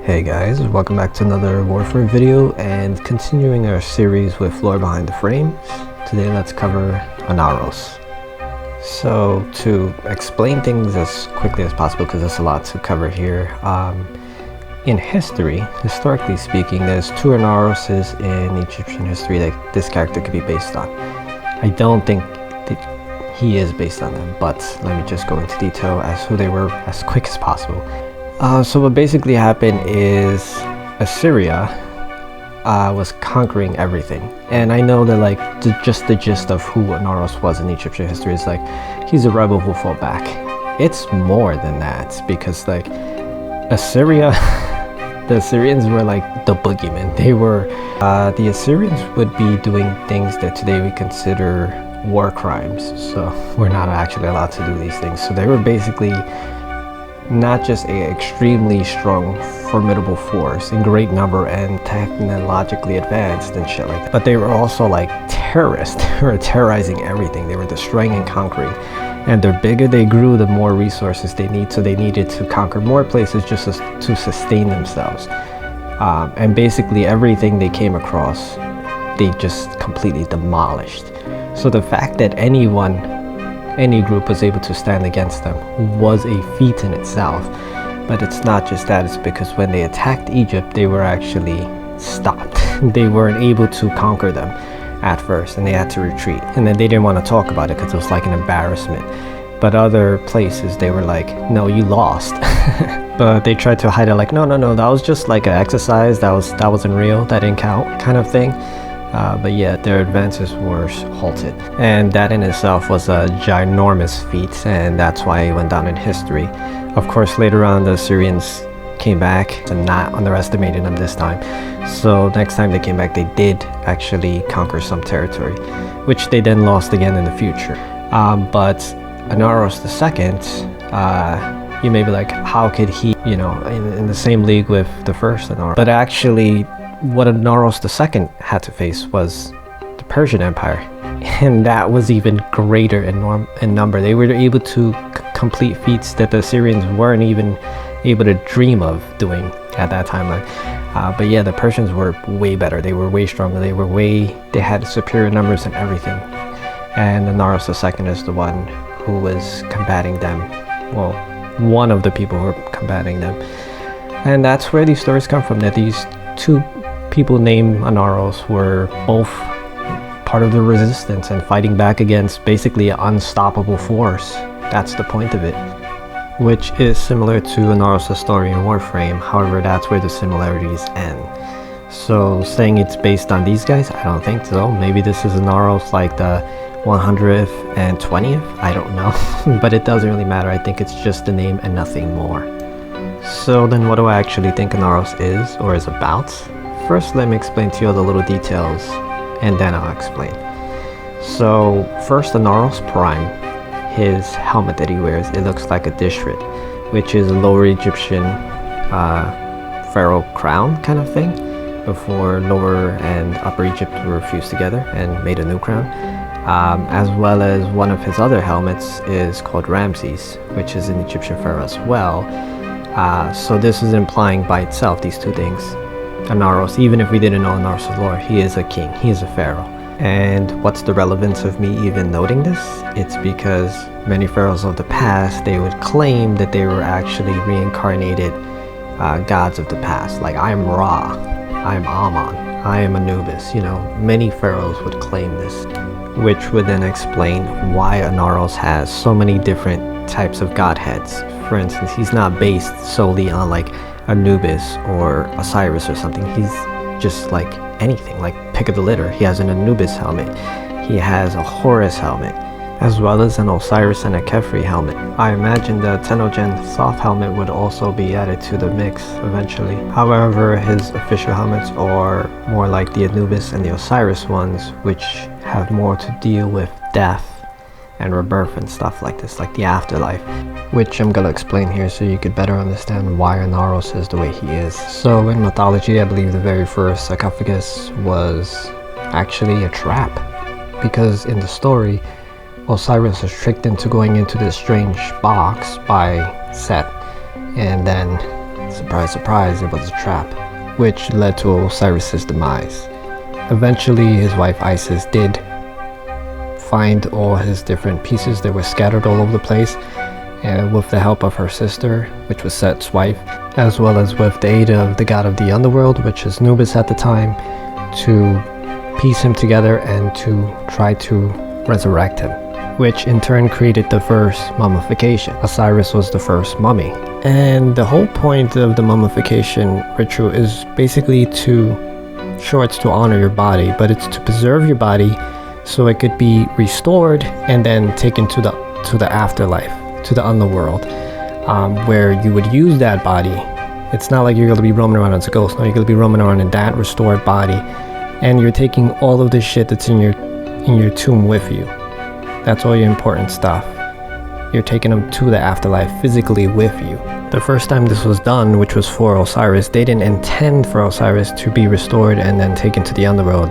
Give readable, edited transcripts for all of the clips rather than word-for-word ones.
Hey guys, welcome back to another Warframe video and continuing our series with Lore Behind the Frames. Today let's cover Inaros. So to explain things as quickly as possible, because there's a lot to cover here, in history, historically speaking, there's two Inaroses in Egyptian history that this character could be based on. I don't think that he is based on them, but let me just go into detail as who they were as quick as possible. So what basically happened is Assyria was conquering everything, and I know that just the gist of who Inaros was in Egyptian history is he's a rebel who fought back. It's more than that, because Assyria, the Assyrians were the boogeyman. They were the Assyrians would be doing things that today we consider war crimes, so we're not actually allowed to do these things. So they were basically not just a extremely strong, formidable force in great number and technologically advanced and shit like that, but they were also terrorists. They were terrorizing everything. They were destroying and conquering, and the bigger they grew, the more resources they need, so they needed to conquer more places just to sustain themselves, and basically everything they came across they just completely demolished. So the fact that any group was able to stand against them was a feat in itself. But it's not just that, it's because when they attacked Egypt, they were actually stopped. They weren't able to conquer them at first, and they had to retreat. And then they didn't want to talk about it because it was an embarrassment. But other places, they were no, you lost. But they tried to hide it no, that was just an exercise, that wasn't real, that didn't count, kind of thing. But yeah, their advances were halted, and that in itself was a ginormous feat, and that's why it went down in history. Of course, later on the Assyrians came back and not underestimated them this time. So next time they came back, they did actually conquer some territory, which they then lost again in the future. But Inaros II, you may be how could he, in the same league with the first Inaros? But actually, what Inaros II had to face was the Persian Empire, and that was even greater in number. They were able to complete feats that the Assyrians weren't even able to dream of doing at that time. But yeah, the Persians were way better. They were way stronger. They had superior numbers and everything. And Inaros II is the one who was combating them. Well, one of the people who were combating them. And that's where these stories come from, that these two people named Inaros were both part of the resistance and fighting back against basically an unstoppable force. That's the point of it, which is similar to Inaros' story in Warframe. However, that's where the similarities end. So saying it's based on these guys, I don't think so. Maybe this is Inaros the 100th and 20th, I don't know. But it doesn't really matter. I think it's just the name and nothing more. So then what do I actually think Inaros is or is about? First, let me explain to you all the little details, and then I'll explain. So first, Inaros Prime, his helmet that he wears, it looks like a dishrit, which is a lower Egyptian pharaoh crown kind of thing, before lower and upper Egypt were fused together and made a new crown. As well as one of his other helmets is called Ramses, which is an Egyptian pharaoh as well. So this is implying by itself these two things. Inaros, even if we didn't know Inaros' lore, he is a king, he is a pharaoh. And what's the relevance of me even noting this? It's because many pharaohs of the past, they would claim that they were actually reincarnated gods of the past. I am Ra, I am Ammon, I am Anubis. Many pharaohs would claim this, which would then explain why Inaros has so many different types of godheads. For instance, he's not based solely on Anubis or Osiris or something. He's just anything, pick of the litter. He has an Anubis helmet, he has a Horus helmet, as well as an Osiris and a Khepri helmet. I imagine the Tenogen Thoth helmet would also be added to the mix eventually. However, his official helmets are more like the Anubis and the Osiris ones, which have more to deal with death and rebirth and stuff like this, the afterlife, which I'm gonna explain here so you could better understand why Inaros is the way he is. So in mythology, I believe the very first sarcophagus was actually a trap, because in the story, Osiris was tricked into going into this strange box by Set, and then Surprise, surprise, it was a trap, which led to Osiris's demise. Eventually, his wife Isis did find all his different pieces that were scattered all over the place, and with the help of her sister, which was Set's wife, as well as with the aid of the god of the underworld, which is Anubis at the time, to piece him together and to try to resurrect him, which in turn created the first mummification. Osiris was the first mummy. And the whole point of the mummification ritual is basically sure, it's to honor your body, but it's to preserve your body so it could be restored and then taken to the afterlife, to the underworld, where you would use that body. It's not like you're going to be roaming around as a ghost. No, you're going to be roaming around in that restored body, and you're taking all of the shit that's in your tomb with you. That's all your important stuff. You're taking them to the afterlife physically with you. The first time this was done, which was for Osiris, they didn't intend for Osiris to be restored and then taken to the underworld.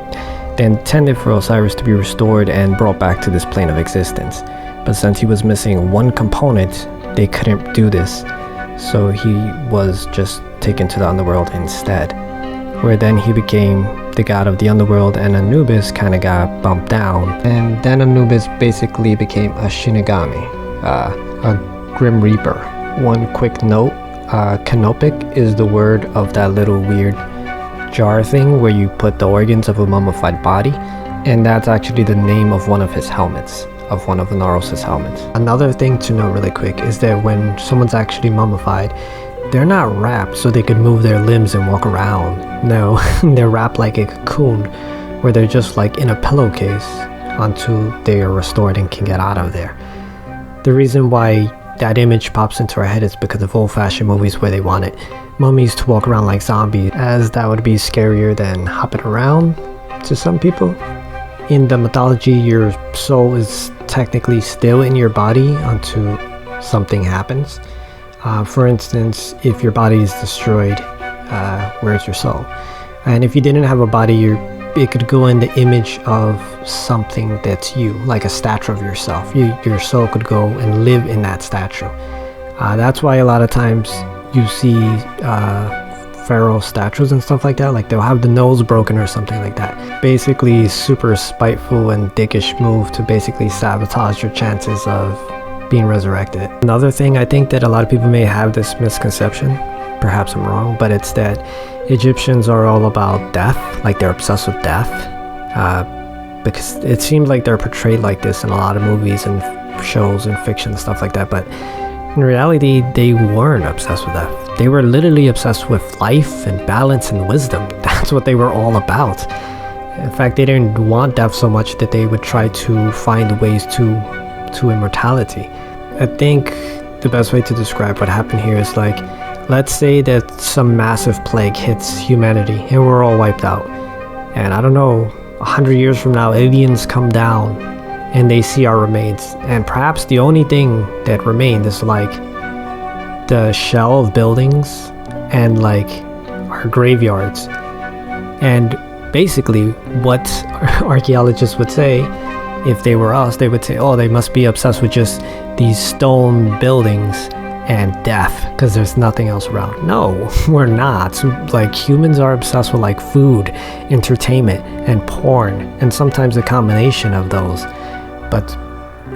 They intended for Osiris to be restored and brought back to this plane of existence. But since he was missing one component, they couldn't do this. So he was just taken to the underworld instead, where then he became the god of the underworld, and Anubis kind of got bumped down. And then Anubis basically became a Shinigami, a Grim Reaper. One quick note, canopic is the word of that little weird jar thing where you put the organs of a mummified body, and that's actually the name of one of his helmets, of one of Inaros' helmets. Another thing to know really quick is that when someone's actually mummified, they're not wrapped so they can move their limbs and walk around. No, they're wrapped like a cocoon, where they're just like in a pillowcase until they are restored and can get out of there. The reason why that image pops into our head is because of old-fashioned movies where they wanted mummies to walk around like zombies, as that would be scarier than hopping around to some people. In the mythology, your soul is technically still in your body until something happens. For instance, if your body is destroyed, where's your soul? And if you didn't have a body, it could go in the image of something that's you, like a statue of yourself. Your soul could go and live in that statue. That's why a lot of times you see pharaoh statues and stuff like that, like they'll have the nose broken or something like that. Basically super spiteful and dickish move to basically sabotage your chances of being resurrected. Another thing, I think that a lot of people may have this misconception, perhaps I'm wrong, but it's that Egyptians are all about death, like they're obsessed with death, because it seems like they're portrayed like this in a lot of movies and shows and fiction and stuff like that, but in reality they weren't obsessed with death. They were literally obsessed with life and balance and wisdom. That's what they were all about. In fact, they didn't want death so much that they would try to find ways to immortality. I think the best way to describe what happened here is like, let's say that some massive plague hits humanity and we're all wiped out. And I don't know, 100 years from now, aliens come down and they see our remains. And perhaps the only thing that remained is like the shell of buildings and like our graveyards. And basically what archaeologists would say, if they were us, they would say, oh, they must be obsessed with just these stone buildings and death because there's nothing else around. No, we're not. Like, humans are obsessed with like food, entertainment, and porn, and sometimes a combination of those. But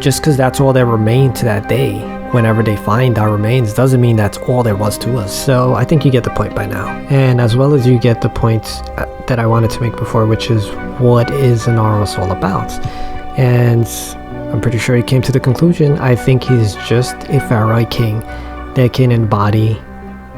just because that's all that remained to that day, whenever they find our remains, doesn't mean that's all there was to us. So I think you get the point by now. And as well as you get the point that I wanted to make before, which is what is Inaros all about? And I'm pretty sure he came to the conclusion, I think he's just a pharaoh king that can embody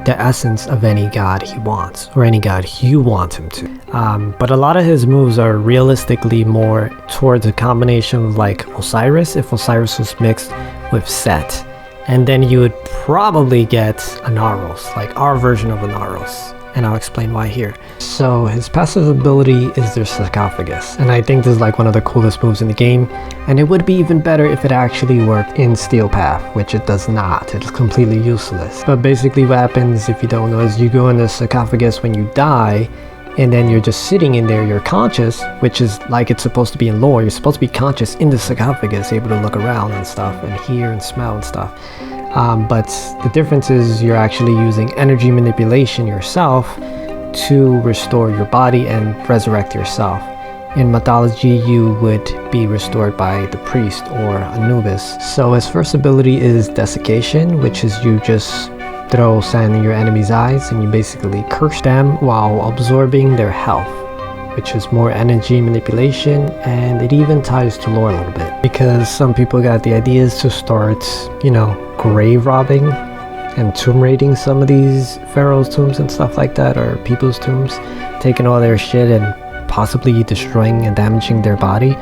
the essence of any god he wants, or any god you want him to. But a lot of his moves are realistically more towards a combination of like Osiris, if Osiris was mixed with Set. And then you would probably get Inaros, like our version of Inaros. And I'll explain why here. So his passive ability is their sarcophagus, and I think this is like one of the coolest moves in the game, and it would be even better if it actually worked in Steel Path, which it does not. It's completely useless. But basically what happens, if you don't know, is you go in the sarcophagus when you die, and then you're just sitting in there, you're conscious, which is like it's supposed to be in lore. You're supposed to be conscious in the sarcophagus, able to look around and stuff, and hear and smell and stuff. But the difference is you're actually using energy manipulation yourself to restore your body and resurrect yourself. In mythology, you would be restored by the priest or Anubis. So his first ability is desiccation, which is you just throw sand in your enemy's eyes and you basically curse them while absorbing their health, which is more energy manipulation, and it even ties to lore a little bit. Because some people got the ideas to start, grave robbing and tomb raiding some of these pharaohs' tombs and stuff like that, or people's tombs, taking all their shit and possibly destroying and damaging their body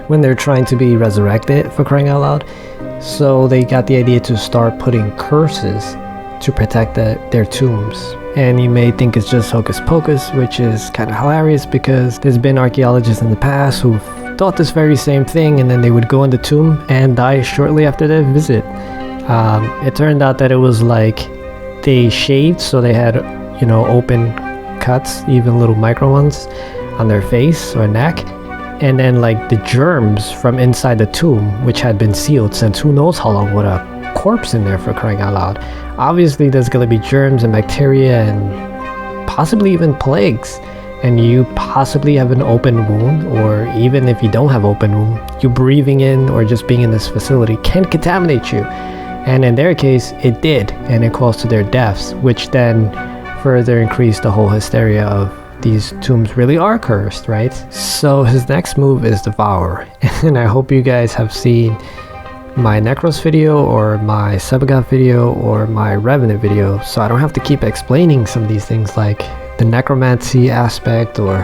when they're trying to be resurrected, for crying out loud. So they got the idea to start putting curses to protect their tombs. And you may think it's just hocus pocus, which is kind of hilarious because there's been archaeologists in the past who thought this very same thing, and then they would go in the tomb and die shortly after their visit. It turned out that it was like they shaved, so they had open cuts, even little micro ones, on their face or neck, and then like the germs from inside the tomb, which had been sealed since who knows how long, with a corpse in there, for crying out loud. Obviously there's going to be germs and bacteria and possibly even plagues, and you possibly have an open wound, or even if you don't have open wound, you breathing in or just being in this facility can contaminate you. And in their case it did, and it caused to their deaths, which then further increased the whole hysteria of these tombs really are cursed, right? So his next move is Devour, and I hope you guys have seen my Necros video or my Sebagot video or my Revenant video, so I don't have to keep explaining some of these things like the necromancy aspect or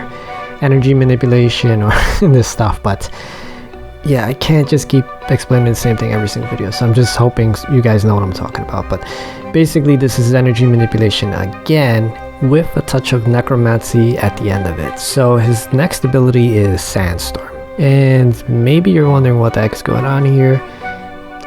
energy manipulation or this stuff. But yeah, I can't just keep explaining the same thing every single video, so I'm just hoping you guys know what I'm talking about. But basically this is energy manipulation again, with a touch of necromancy at the end of it. So his next ability is Sandstorm, and maybe you're wondering what the heck's going on here.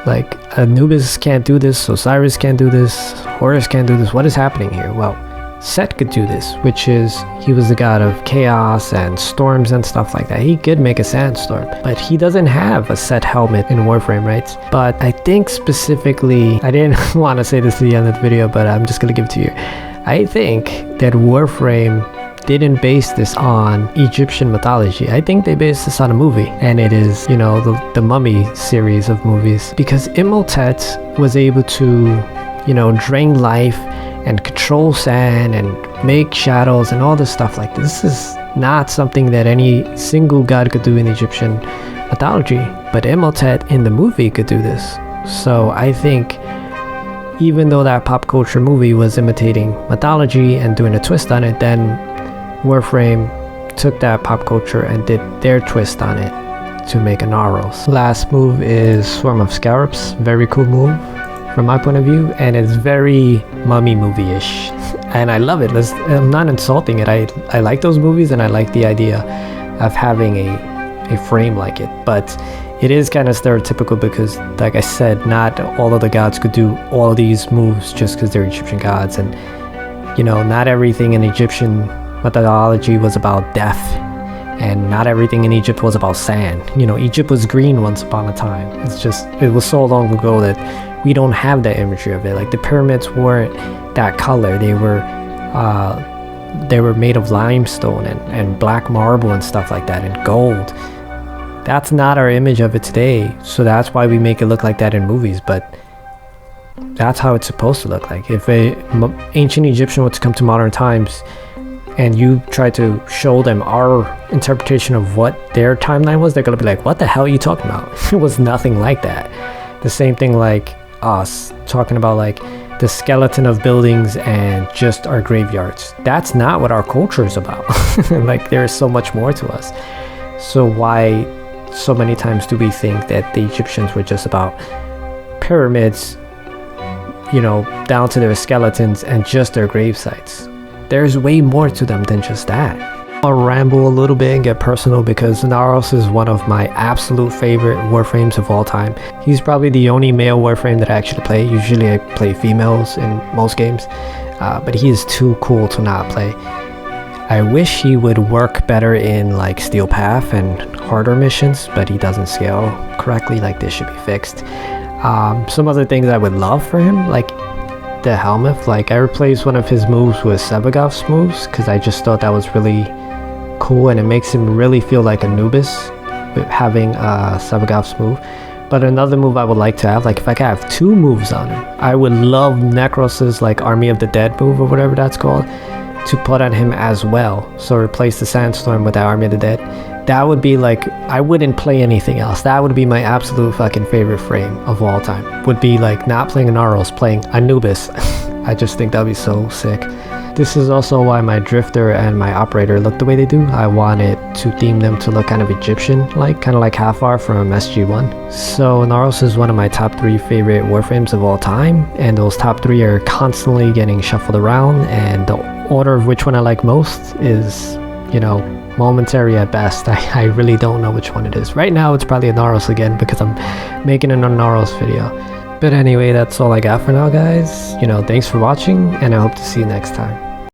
Like, Anubis can't do this, Osiris can't do this, Horus can't do this, what is happening here? Well, Set could do this, which is, he was the god of chaos and storms and stuff like that. He could make a sandstorm, but he doesn't have a Set helmet in Warframe, right? But I think specifically, I didn't want to say this at the end of the video, but I'm just gonna give it to you. I think that Warframe didn't base this on Egyptian mythology. I think they based this on a movie, and it is, the Mummy series of movies, because Imhotep was able to, drain life and control sand and make shadows and all this stuff. Like, this is not something that any single god could do in Egyptian mythology, but Imhotep in the movie could do this. So I think even though that pop culture movie was imitating mythology and doing a twist on it, then Warframe took that pop culture and did their twist on it to make Inaros. Last move is Swarm of Scarabs. Very cool move from my point of view, and it's very mummy movie-ish, and I love it. I'm not insulting it. I like those movies, and I like the idea of having a frame like it, but it is kind of stereotypical because, like I said, not all of the gods could do all of these moves just because they're Egyptian gods, and not everything in Egyptian methodology was about death, and not everything in Egypt was about sand. Egypt was green once upon a time. It was so long ago that we don't have that imagery of it. Like, the pyramids weren't that color. They were made of limestone and black marble and stuff like that, and gold. That's not our image of it today, so that's why we make it look like that in movies. But that's how it's supposed to look like. If ancient Egyptian were to come to modern times and you try to show them our interpretation of what their timeline was, they're gonna be like, what the hell are you talking about? It was nothing like that. The same thing like us talking about like the skeleton of buildings and just our graveyards. That's not what our culture is about. Like, there is so much more to us. So why so many times do we think that the Egyptians were just about pyramids, down to their skeletons and just their grave sites? There's way more to them than just that. I'll ramble a little bit and get personal because Inaros is one of my absolute favorite Warframes of all time. He's probably the only male Warframe that I actually play. Usually I play females in most games, but he is too cool to not play. I wish he would work better in like Steel Path and harder missions, but he doesn't scale correctly. Like, this should be fixed. Some other things I would love for him, like the helmet. Like I replaced one of his moves with Sebagov's moves because I just thought that was really cool, and it makes him really feel like Anubis with having Sebagov's move. But another move I would like to have, like if I could have 2 moves on him, I would love Necros's like Army of the Dead move or whatever that's called to put on him as well. So replace the Sandstorm with the Army of the Dead. That would be like, I wouldn't play anything else. That would be my absolute fucking favorite frame of all time. Would be like not playing Inaros, playing Anubis. I just think that'd be so sick. This is also why my Drifter and my Operator look the way they do. I wanted to theme them to look kind of Egyptian-like, kind of like Halfar from SG-1. So Inaros is one of my top 3 favorite Warframes of all time, and those top 3 are constantly getting shuffled around, and the order of which one I like most is, you know, momentary at best. I really don't know which one it is. Right now it's probably Inaros again because I'm making an Inaros video. But anyway, that's all I got for now, guys. You know, thanks for watching, and I hope to see you next time.